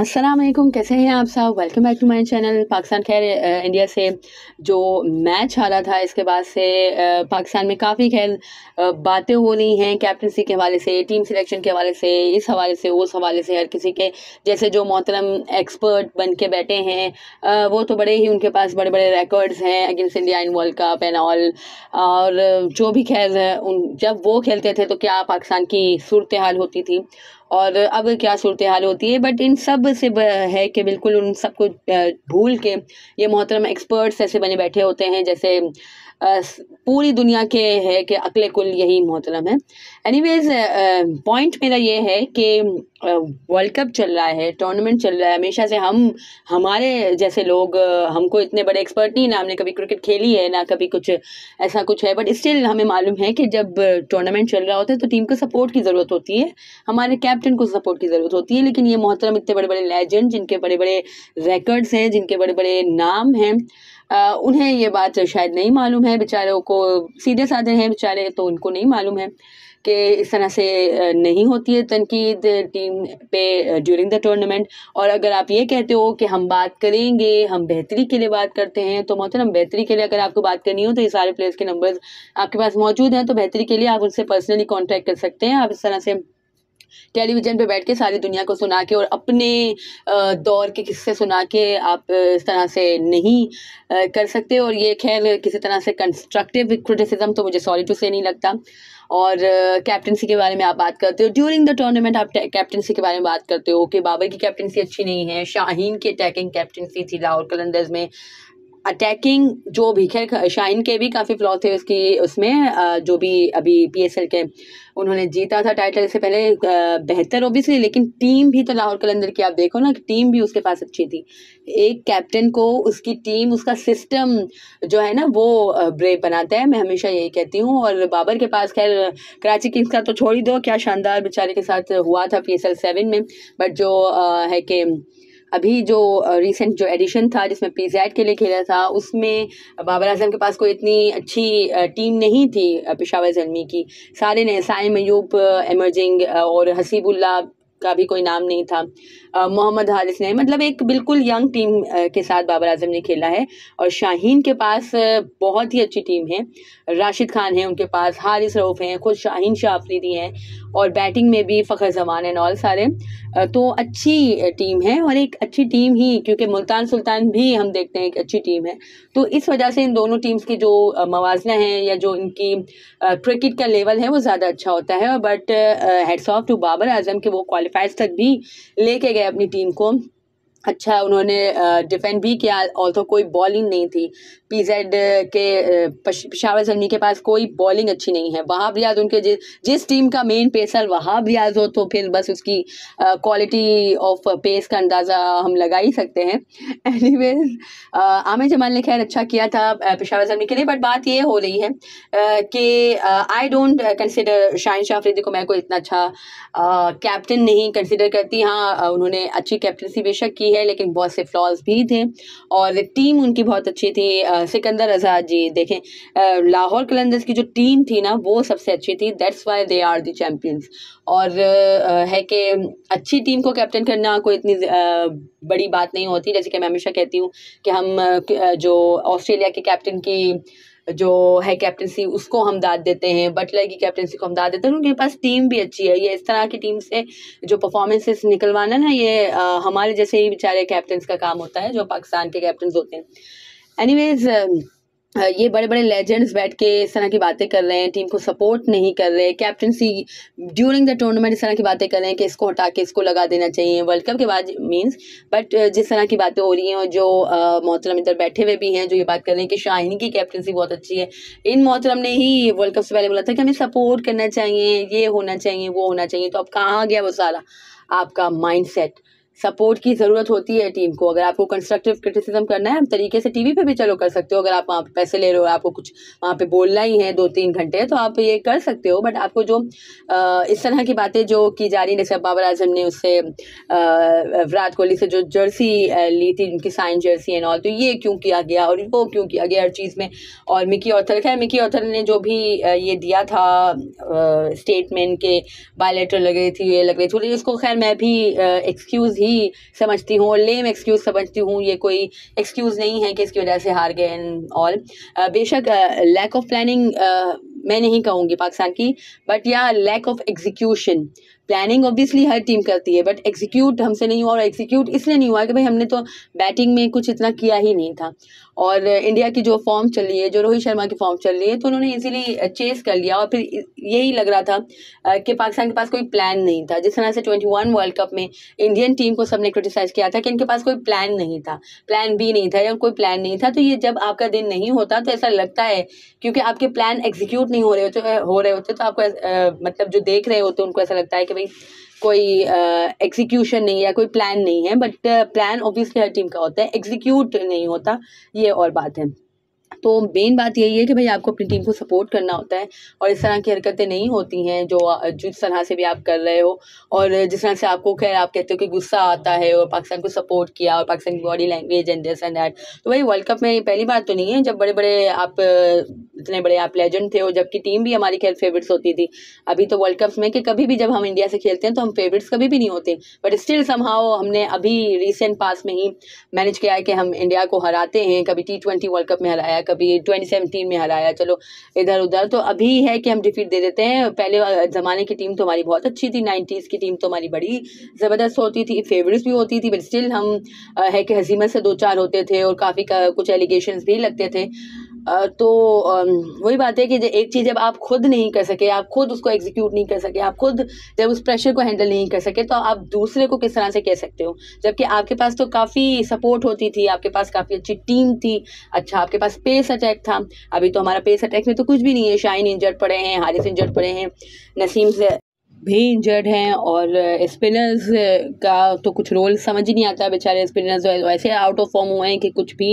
अस्सलाम वालेकुम, कैसे हैं आप सब। Welcome back to my channel. Pakistan खैर इंडिया से जो मैच हारा था, इसके बाद से पाकिस्तान में काफ़ी खैर बातें हो रही हैं कैप्टनसी के हवाले से, टीम सिलेक्शन के हवाले से, इस हवाले से उस हवाले से। हर किसी के जैसे जो मोहतरम एक्सपर्ट बन के बैठे हैं वो तो बड़े ही, उनके पास बड़े बड़े रिकॉर्ड्स हैं against India in world cup and all. और जो भी खैर जब वो खेलते थे तो क्या पाकिस्तान की सूरत हाल होती थी और अब क्या सूरत हाल होती है। बट इन सब से है कि बिल्कुल उन सबको भूल के ये मोहतरम एक्सपर्ट्स ऐसे बने बैठे होते हैं जैसे पूरी दुनिया के है कि अक्ल कुल यही मोहतरम है। एनीवेज पॉइंट मेरा ये है कि वर्ल्ड कप चल रहा है, टूर्नामेंट चल रहा है। हमेशा से हमारे जैसे लोग हमको इतने बड़े एक्सपर्ट नहीं, ना हमने कभी क्रिकेट खेली है ना कभी कुछ ऐसा कुछ है, बट स्टिल हमें मालूम है कि जब टूर्नामेंट चल रहा होता है तो टीम को सपोर्ट की ज़रूरत होती है, हमारे कैप्टन को सपोर्ट की ज़रूरत होती है। लेकिन ये मोहतरम इतने बड़े बड़े लेजेंड जिनके बड़े बड़े रिकॉर्ड्स हैं, जिनके बड़े बड़े नाम हैं, उन्हें ये बात शायद नहीं मालूम है। बेचारों को सीधे साधे हैं बेचारे, तो उनको नहीं मालूम है कि इस तरह से नहीं होती है तनकीद टीम पे ड्यूरिंग द टूर्नामेंट। और अगर आप ये कहते हो कि हम बात करेंगे, हम बेहतरी के लिए बात करते हैं, तो मोहतरम बेहतरी के लिए अगर आपको बात करनी हो तो ये सारे प्लेयर्स के नंबर्स आपके पास मौजूद हैं, तो बेहतरी के लिए आप उनसे पर्सनली कॉन्टैक्ट कर सकते हैं। आप इस तरह से टेलीविज़न पे बैठ के सारी दुनिया को सुना के और अपने दौर के किस्से सुना के आप इस तरह से नहीं कर सकते। और ये खैर किसी तरह से कंस्ट्रक्टिव क्रिटिसिज्म तो मुझे सॉरी टू से नहीं लगता। और कैप्टनसी के बारे में आप बात करते हो ड्यूरिंग द टूर्नामेंट, आप कैप्टनसी के बारे में बात करते हो कि बाबर की कैप्टनसी अच्छी नहीं है, शाहीन की अटैकिंग कैप्टनसी थी लाहौर कलंदर्स में। अटैकिंग जो भी खैर शाहीन के भी काफ़ी फ्लॉ थे उसकी उसमें, जो भी अभी PSL के उन्होंने जीता था टाइटल, इससे पहले बेहतर ओबियसली। लेकिन टीम भी तो लाहौर कलंदर की आप देखो ना, टीम भी उसके पास अच्छी थी। एक कैप्टन को उसकी टीम, उसका सिस्टम जो है ना वो ब्रेव बनाता है, मैं हमेशा यही कहती हूँ। और बाबर के पास खैर कराची किंग्स का तो छोड़ ही दो, क्या शानदार बेचारे के साथ हुआ था PSL 7 में। बट जो है कि अभी जो रिसेंट जो एडिशन था जिसमें PZ के लिए खेला था, उसमें बाबर आजम के पास कोई इतनी अच्छी टीम नहीं थी पेशावर ज़ल्मी की। सारे ने साइम अयूब एमर्जिंग और हसीबुल्ला का भी कोई नाम नहीं था, मोहम्मद हारिस ने, मतलब एक बिल्कुल यंग टीम के साथ बाबर आजम ने खेला है। और शाहीन के पास बहुत ही अच्छी टीम है, राशिद खान है उनके पास, हारिस रऊफ़ हैं, खुद शाहीन शाह अफरीदी हैं, और बैटिंग में भी फ़खर जमान एंड ऑल सारे। तो अच्छी टीम है, और एक अच्छी टीम ही, क्योंकि मुल्तान सुल्तान भी हम देखते हैं एक अच्छी टीम है। तो इस वजह से इन दोनों टीम्स की जो मवाजना है या जो इनकी क्रिकेट का लेवल है वो ज़्यादा अच्छा होता है। But hats off to Babar Azam के वो क्वालिफायर्स तक भी लेके गए अपनी टीम को। अच्छा उन्होंने डिफेंड भी किया, ऑल्सो कोई बॉलिंग नहीं थी। PZ के पेशावर ज़ल्मी के पास कोई बॉलिंग अच्छी नहीं है। वहाब रियाज उनके जिस टीम का मेन पेसर वहाब रियाज हो तो फिर बस उसकी क्वालिटी ऑफ पेस का अंदाज़ा हम लगा ही सकते हैं। एनीवेज आमिर जमाल ने खैर अच्छा किया था पेशावर ज़ल्मी के लिए। बट बात ये हो रही है कि I don't consider Shaheen Shah Afridi को, मैं कोई इतना अच्छा कैप्टन नहीं कंसिडर करती। हाँ उन्होंने अच्छी कैप्टनसी बेशक की है, लेकिन बहुत से फ्लॉज भी थे और टीम उनकी बहुत अच्छी थी। सिकंदर आज़ाद जी देखें, लाहौर कलंदर्स की जो टीम थी ना वो सबसे अच्छी थी, that's why they are the champions. और है कि अच्छी टीम को कैप्टन करना कोई इतनी बड़ी बात नहीं होती। जैसे कि मैं हमेशा कहती हूँ कि हम जो ऑस्ट्रेलिया के कैप्टन की जो है कैप्टनसी उसको हम दाद देते हैं, बटलर की कैप्टनसी को हम दाद देते हैं, उनके पास टीम भी अच्छी है। ये इस तरह की टीम से जो परफॉर्मेंसेस निकलवाना ना, ये हमारे जैसे ही बेचारे कैप्टन्स का काम होता है जो पाकिस्तान के कैप्टन्स होते हैं। एनीवेज ये बड़े बड़े लेजेंड्स बैठ के इस तरह की बातें कर रहे हैं, टीम को सपोर्ट नहीं कर रहे, कैप्टनसी ड्यूरिंग द टूर्नामेंट इस तरह की बातें कर रहे हैं कि इसको हटा के इसको लगा देना चाहिए वर्ल्ड कप के बाद मींस। बट जिस तरह की बातें हो रही हैं और जो मोहतरम इधर बैठे हुए भी हैं जो ये बात कर रहे हैं कि शाहीन की कैप्टनसी बहुत अच्छी है, इन मोहतरम ने ही वर्ल्ड कप से पहले बोला था कि हमें सपोर्ट करना चाहिए, ये होना चाहिए, वो होना चाहिए। तो अब कहाँ गया वो सारा आपका माइंड सेट? सपोर्ट की ज़रूरत होती है टीम को। अगर आपको कंस्ट्रक्टिव क्रिटिसिज्म करना है, हम तरीके से टीवी पे भी चलो कर सकते हो। अगर आप वहाँ पे पैसे ले रहे हो, आपको कुछ वहाँ पे बोलना ही है 2-3 घंटे, तो आप ये कर सकते हो। बट आपको जो इस तरह की बातें जो की जा रही, जैसे बाबर आजम ने उससे विराट कोहली से जो जर्सी ली थी, उनकी साइन जर्सी एंड ऑल, तो ये क्यों किया गया और वो क्यों किया गया हर चीज़ में। और मिकी ऑर्थर, खैर मिकी ऑर्थर ने जो भी ये दिया था स्टेटमेंट के बायलैटरल लग रही थी, ये लग रही थी, इसको खैर मैं भी एक्सक्यूज़ ही समझती हूँ और लेम एक्सक्यूज़ समझती हूँ। ये कोई एक्सक्यूज़ नहीं है कि इसकी वजह से हार गए एंड ऑल। बेशक लैक ऑफ प्लानिंग मैं नहीं कहूँगी पाकिस्तान की, but yeah lack of execution. Planning obviously हर टीम करती है, बट एग्जीक्यूट हमसे नहीं हुआ। और एग्जीक्यूट इसलिए नहीं हुआ कि भाई हमने तो बैटिंग में कुछ इतना किया ही नहीं था। और इंडिया की जो फॉर्म चल रही है, जो रोहित शर्मा की फॉर्म चल रही है, तो उन्होंने इजीली चेस कर लिया। और फिर यही लग रहा था कि पाकिस्तान के पास कोई प्लान नहीं था। जिस तरह से 21 वर्ल्ड कप में इंडियन टीम को सबने क्रिटिसाइज किया था कि इनके पास कोई प्लान नहीं था, प्लान बी नहीं था या कोई प्लान नहीं था। तो ये जब आपका दिन नहीं होता तो ऐसा लगता है, क्योंकि आपके प्लान एग्जीक्यूट नहीं हो रहे होते तो आपको मतलब जो देख रहे होते उनको ऐसा लगता है कि भाई कोई एग्जीक्यूशन नहीं है, कोई प्लान नहीं है। बट प्लान ऑब्वियसली हर टीम का होता है, एग्जीक्यूट नहीं होता, ये और बात है। तो मेन बात यही है कि भाई आपको अपनी टीम को सपोर्ट करना होता है और इस तरह की हरकतें नहीं होती हैं जो जिस तरह से भी आप कर रहे हो। और जिस तरह से आपको खैर आप कहते हो कि गुस्सा आता है और पाकिस्तान को सपोर्ट किया और पाकिस्तान की body language and this and that, तो भाई वर्ल्ड कप में पहली बार तो नहीं है जब बड़े बड़े आप इतने बड़े आप लेजेंड थे और जबकि टीम भी हमारी खैर फेवरेट्स होती थी। अभी तो वर्ल्ड कप में कि कभी भी जब हम इंडिया से खेलते हैं तो हम फेवरेट्स कभी भी नहीं होते, बट स्टिल समहाउ हमने अभी रिसेंट पास में ही मैनेज किया है कि हम इंडिया को हराते हैं। कभी T20 वर्ल्ड कप में हराया, कभी 2017 में हराया, चलो इधर उधर। तो अभी है कि हम डिफीट दे देते हैं। पहले ज़माने की टीम तो हमारी बहुत अच्छी थी, 90s की टीम तो हमारी बड़ी ज़बरदस्त होती थी, फेवरेट्स भी होती थी, बट स्टिल हम है कि हजीमत से 2-4 होते थे और काफ़ी कुछ एलिगेशंस भी लगते थे। तो वही बात है कि एक चीज़ जब आप खुद नहीं कर सके, आप खुद उसको एग्जीक्यूट नहीं कर सके, आप खुद जब उस प्रेशर को हैंडल नहीं कर सके, तो आप दूसरे को किस तरह से कह सकते हो? जबकि आपके पास तो काफ़ी सपोर्ट होती थी, आपके पास काफ़ी अच्छी टीम थी, अच्छा आपके पास पेस अटैक था। अभी तो हमारा पेस अटैक में तो कुछ भी नहीं है। शाहीन इंजर्ड पड़े हैं, हारिस इंजर्ड पड़े हैं, नसीम से भी इंजर्ड हैं और स्पिनर्स का तो कुछ रोल समझ ही नहीं आता। बेचारे स्पिनर्स वैसे आउट ऑफ फॉर्म हुए हैं कि कुछ भी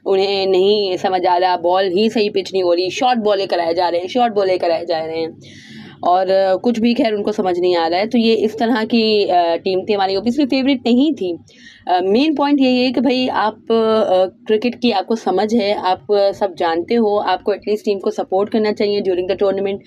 उन्हें नहीं समझ आ रहा, बॉल ही सही पिच नहीं हो रही, शॉर्ट बॉलें कराए जा रहे हैं, शॉर्ट बॉलें कराए जा रहे हैं और कुछ भी खैर उनको समझ नहीं आ रहा है। तो ये इस तरह की टीम थी हमारी, ऑब्वियसली फेवरेट नहीं थी। मेन पॉइंट यही है कि भाई आप क्रिकेट की आपको समझ है, आप सब जानते हो, आपको एटलीस्ट टीम को सपोर्ट करना चाहिए ड्यूरिंग द टूर्नामेंट।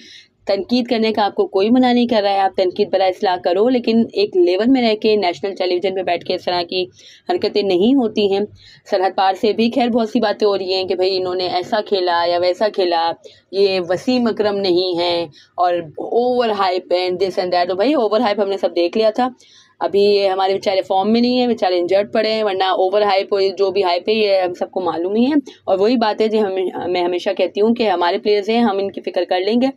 तनकीद करने का आपको कोई मना नहीं कर रहा है, आप तनकीद बरा इस्लाह करो, लेकिन एक लेवल में रह के नेशनल टेलीविज़न पे बैठ के इस तरह की हरकतें नहीं होती हैं। सरहद पार से भी खैर बहुत सी बातें हो रही हैं कि भाई इन्होंने ऐसा खेला या वैसा खेला, ये वसीम अकरम नहीं है और over hype and this and that. तो भाई ओवर हाइप हमने सब देख लिया था। अभी ये हमारे बेचारे फॉर्म में नहीं है, बेचारे इंजर्ड पड़े हैं, वरना ओवर हाइप जो भी हाइप है ये हम सबको मालूम ही है। और वही बात है जो मैं हमेशा कहती हूँ कि हमारे प्लेयर्स हैं, हम इनकी फ़िक्र कर लेंगे।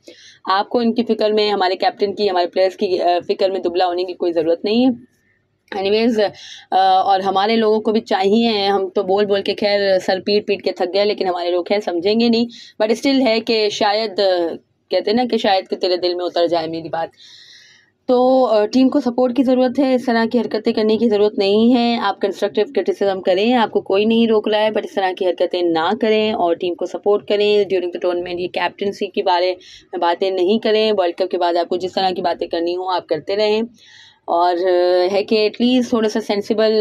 आपको इनकी फ़िक्र में, हमारे कैप्टन की, हमारे प्लेयर्स की फ़िक्र में दुबला होने की कोई ज़रूरत नहीं है। एनीवेज और हमारे लोगों को भी चाहिए, हम तो बोल बोल के खैर सर पीट पीट के थक गए, लेकिन हमारे लोग खैर समझेंगे नहीं। बट स्टिल है कि शायद कहते हैं ना कि शायद कि तेरे दिल में उतर जाए मेरी बात। तो टीम को सपोर्ट की ज़रूरत है, इस तरह की हरकतें करने की ज़रूरत नहीं है। आप कंस्ट्रक्टिव क्रिटिसिज्म करें, आपको कोई नहीं रोक रहा है, बट इस तरह की हरकतें ना करें और टीम को सपोर्ट करें ड्यूरिंग द टूर्नामेंट। ये कैप्टनसी के बारे में बातें नहीं करें। वर्ल्ड कप के बाद आपको जिस तरह की बातें करनी हो आप करते रहें और है कि एटलीस्ट थोड़ा सा सेंसिबल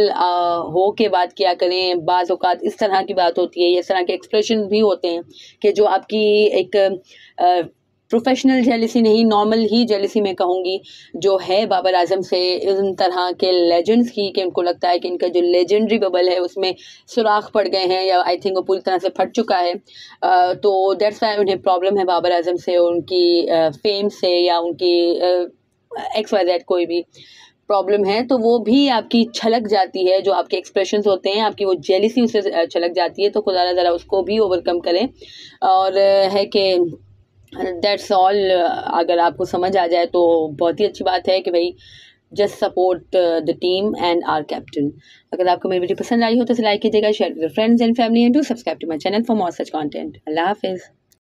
हो के बात किया करें। बाज़ औक़ात इस तरह की बात होती है, इस तरह के एक्सप्रेशन भी होते हैं कि जो आपकी एक प्रोफेशनल जेलिसी नहीं, नॉर्मल ही जेलिसी मैं कहूँगी, जो है बाबर आजम से, इन तरह के लेजेंड्स की, कि उनको लगता है कि इनका जो लेजेंडरी बबल है उसमें सुराख पड़ गए हैं या आई थिंक वो पूरी तरह से फट चुका है। तो दैट्स वाई उन्हें प्रॉब्लम है बाबर आजम से, उनकी फेम से या उनकी XYZ कोई भी प्रॉब्लम है, तो वो भी आपकी छलक जाती है। जो आपके एक्सप्रेशंस होते हैं, आपकी वो जेलिसी उससे छलक जाती है। तो खुदा ज़रा उसको भी ओवरकम करें और है कि दैट्स ऑल। अगर आपको समझ आ जाए तो बहुत ही अच्छी बात है कि भाई just support the team and our captain. अगर आपको मेरी वीडियो पसंद आई हो तो लाइक कीजिएगा, share with friends and family and do subscribe to my channel for more such content. अल्लाह हाफिज़।